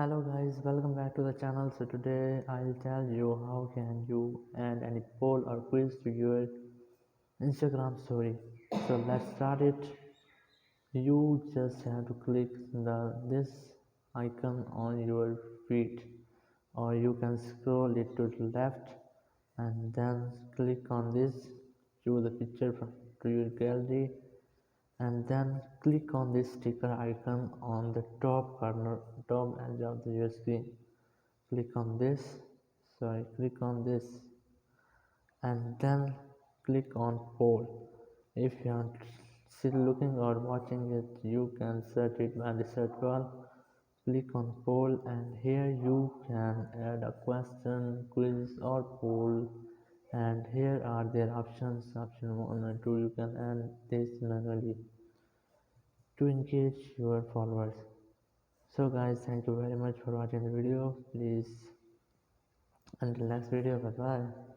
Hello guys, welcome back to the channel. So today I'll tell you how can you add any poll or quiz to your Instagram story. So let's start it. You just have to click this icon on your feed, or you can scroll it to the left and then click on this, choose the picture to your gallery, and then click on this sticker icon on the top corner, top edge of your screen. Click on this, click on this, and then click on poll. If you are still looking or watching it, you can search it by the search bar. Click on poll, and here you can add a question, quiz, or poll. And here are their options. Option 1 and 2, you can add this manually to engage your followers. So guys, thank you very much for watching the video. Please, until next video, bye bye.